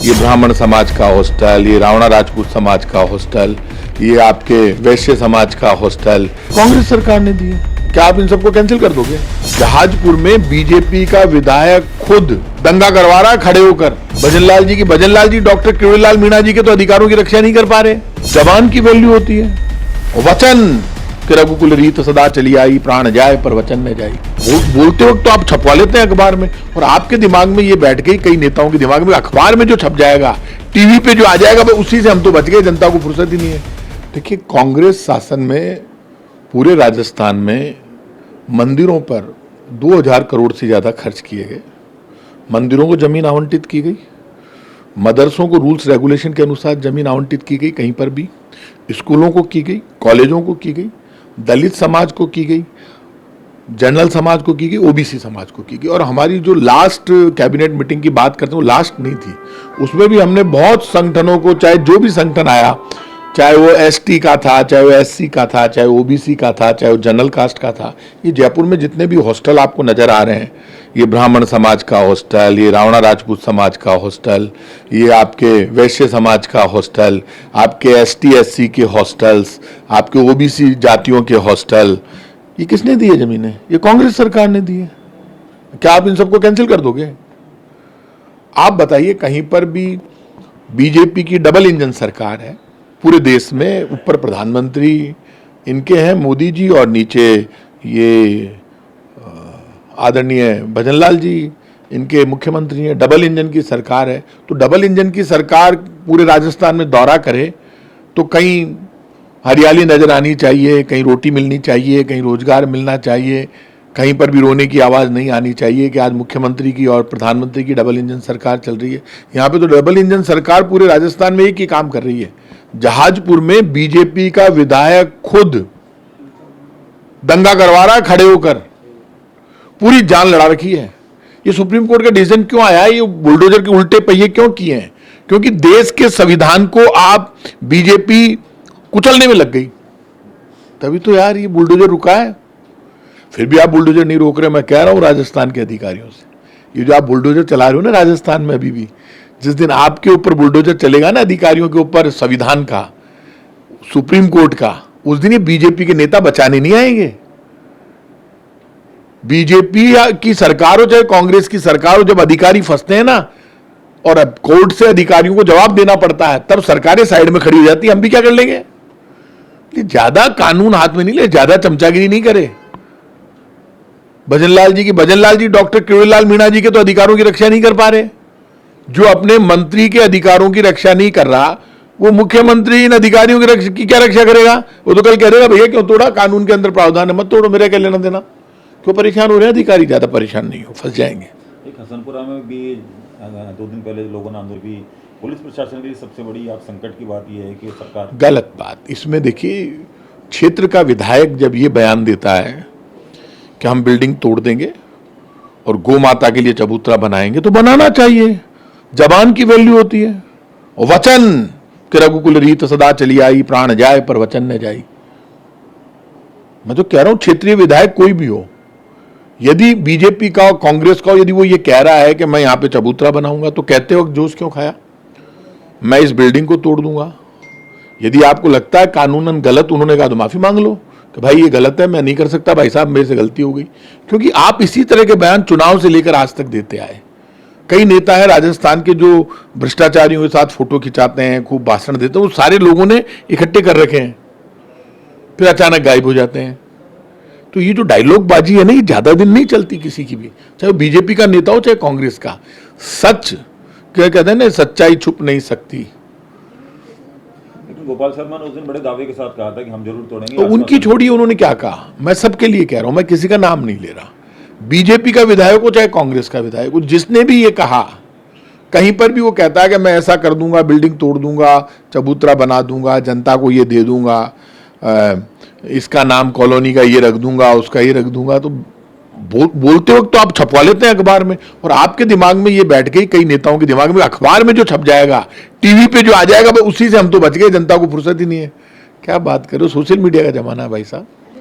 ये ब्राह्मण समाज का हॉस्टल, ये रावणा राजपूत समाज का हॉस्टल, ये आपके वैश्य समाज का हॉस्टल कांग्रेस सरकार ने दिए। क्या आप इन सबको कैंसिल कर दोगे? जहाजपुर में बीजेपी का विधायक खुद दंगा करवा रहा है खड़े होकर। भजनलाल जी डॉक्टर किरोड़ीलाल मीणा जी के तो अधिकारों की रक्षा नहीं कर पा रहे। जवान की वैल्यू होती है। वचन कि रघुकुल रीत सदा चली आई, प्राण जाए पर वचन न जाए। बोलते वक्त तो आप छपवा लेते हैं अखबार में, और आपके दिमाग में ये बैठ गई, कई नेताओं के दिमाग में अखबार में जो छप जाएगा, टीवी पे जो आ जाएगा, उसी से हम तो बच गए, जनता को फुर्सत ही नहीं है। देखिए, कांग्रेस शासन में पूरे राजस्थान में मंदिरों पर 2000 करोड़ से ज्यादा खर्च किए गए। मंदिरों को जमीन आवंटित की गई, मदरसों को रूल्स रेगुलेशन के अनुसार जमीन आवंटित की गई, कहीं पर भी स्कूलों को की गई, कॉलेजों को की गई, दलित समाज को की गई, जनरल समाज को की गई, ओबीसी समाज को की गई। और हमारी जो लास्ट कैबिनेट मीटिंग की बात करते हैं, वो लास्ट नहीं थी, उसमें भी हमने बहुत संगठनों को, चाहे जो भी संगठन आया, चाहे वो एसटी का था, चाहे वो एससी का था, चाहे ओबीसी का था, चाहे वो जनरल कास्ट का था, ये जयपुर में जितने भी हॉस्टल आपको नजर आ रहे हैं, ये ब्राह्मण समाज का हॉस्टल, ये रावणा राजपूत समाज का हॉस्टल, ये आपके वैश्य समाज का हॉस्टल, आपके एसटी एससी के हॉस्टल्स, आपके ओबीसी जातियों के हॉस्टल, ये किसने दिए जमीनें? ये कांग्रेस सरकार ने दी है। क्या आप इन सबको कैंसिल कर दोगे? आप बताइए, कहीं पर भी बीजेपी की डबल इंजन सरकार है पूरे देश में। ऊपर प्रधानमंत्री इनके हैं मोदी जी, और नीचे ये आदरणीय भजनलाल जी इनके मुख्यमंत्री हैं। डबल इंजन की सरकार है, तो डबल इंजन की सरकार पूरे राजस्थान में दौरा करे तो कहीं हरियाली नजर आनी चाहिए, कहीं रोटी मिलनी चाहिए, कहीं रोजगार मिलना चाहिए, कहीं पर भी रोने की आवाज़ नहीं आनी चाहिए कि आज मुख्यमंत्री की और प्रधानमंत्री की डबल इंजन सरकार चल रही है। यहाँ पे तो डबल इंजन सरकार पूरे राजस्थान में एक ही काम कर रही है। जहाजपुर में बीजेपी का विधायक खुद दंगा करवा रहा है खड़े होकर, पूरी जान लड़ा रखी है। ये सुप्रीम कोर्ट का डिसीजन क्यों आया है? ये बुलडोजर के उल्टे पहिए क्यों किए हैं? क्योंकि देश के संविधान को आप बीजेपी कुचलने में लग गई, तभी तो यार ये बुलडोजर रुका है। फिर भी आप बुलडोजर नहीं रोक रहे। मैं कह रहा हूं राजस्थान के अधिकारियों से, ये जो आप बुलडोजर चला रहे हो ना राजस्थान में, अभी भी जिस दिन आपके ऊपर बुलडोजर चलेगा ना, अधिकारियों के ऊपर, संविधान का, सुप्रीम कोर्ट का, उस दिन ये बीजेपी के नेता बचाने नहीं आएंगे। बीजेपी की सरकार हो चाहे कांग्रेस की सरकार हो, जब अधिकारी फंसते हैं ना और अब कोर्ट से अधिकारियों को जवाब देना पड़ता है, तब सरकारें साइड में खड़ी हो जाती है। हम भी क्या कर लेंगे? ज्यादा कानून हाथ में नहीं ले, ज्यादा चमचागिरी नहीं करे। भजनलाल जी डॉक्टर किरोड़ीलाल मीणा जी के तो अधिकारों की रक्षा नहीं कर पा रहे। जो अपने मंत्री के अधिकारों की रक्षा नहीं कर रहा, वो मुख्यमंत्री इन अधिकारियों की क्या रक्षा करेगा? वो तो कल कह देगा भैया क्यों तोड़ा, कानून के अंदर प्रावधान है, मत तोड़ो, मेरा क्या लेना देना। क्यों परेशान हो रहे हैं अधिकारी? ज्यादा परेशान नहीं हो, फंस जाएंगे। हसनपुरा में भी 2 दिन पहले लोगों ने आंदोलन की, पुलिस प्रशासन की सबसे बड़ी आप संकट की बात यह है कि सरकार, गलत बात इसमें देखिए, क्षेत्र का विधायक जब ये बयान देता है कि हम बिल्डिंग तोड़ देंगे और गौ माता के लिए चबूतरा बनाएंगे, तो बनाना चाहिए। जबान की वैल्यू होती है। वचन कि रघुकुल रीत सदा चली आई, प्राण जाए पर वचन न जाई। मैं तो कह रहा हूं, क्षेत्रीय विधायक कोई भी हो, यदि बीजेपी का और कांग्रेस का, यदि वो ये कह रहा है कि मैं यहां पे चबूतरा बनाऊंगा, तो कहते वक्त जोश क्यों खाया? मैं इस बिल्डिंग को तोड़ दूंगा। यदि आपको लगता है कानूनन गलत, उन्होंने कहा तो माफी मांग लो कि भाई ये गलत है, मैं नहीं कर सकता, भाई साहब मेरे से गलती हो गई। क्योंकि आप इसी तरह के बयान चुनाव से लेकर आज तक देते आए। कई नेता है राजस्थान के जो भ्रष्टाचारियों के साथ फोटो खिंचाते हैं, खूब भाषण देते हैं, वो सारे लोगों ने इकट्ठे कर रखे हैं, फिर अचानक गायब हो जाते हैं। तो ये जो डायलॉग बाजी है ना, ये ज्यादा दिन नहीं चलती किसी की भी, चाहे वो बीजेपी का नेता हो चाहे कांग्रेस का। सच क्या कहते हैं ना, सच्चाई छुप नहीं सकती। लेकिन गोपाल शर्मा ने उस दिन बड़े दावे के साथ कहा था कि हम जरूर तोड़ेंगे। तो उनकी छोड़ी, उन्होंने क्या कहा? मैं सबके लिए कह रहा हूं, मैं किसी का नाम नहीं ले रहा। बीजेपी का विधायक हो चाहे कांग्रेस का विधायक हो, जिसने भी ये कहा, कहीं पर भी वो कहता है कि मैं ऐसा कर दूंगा, बिल्डिंग तोड़ दूंगा, चबूतरा बना दूंगा, जनता को ये दे दूंगा, इसका नाम कॉलोनी का ये रख दूंगा, उसका ये रख दूंगा, तो बोलते वक्त तो आप छपवा लेते हैं अखबार में, और आपके दिमाग में ये बैठ गई, कई नेताओं के दिमाग में अखबार में जो छप जाएगा, टीवी पे जो आ जाएगा, उसी से हम तो बच गए, जनता को फुर्सत ही नहीं है। क्या बात करो, सोशल मीडिया का जमाना है भाई साहब।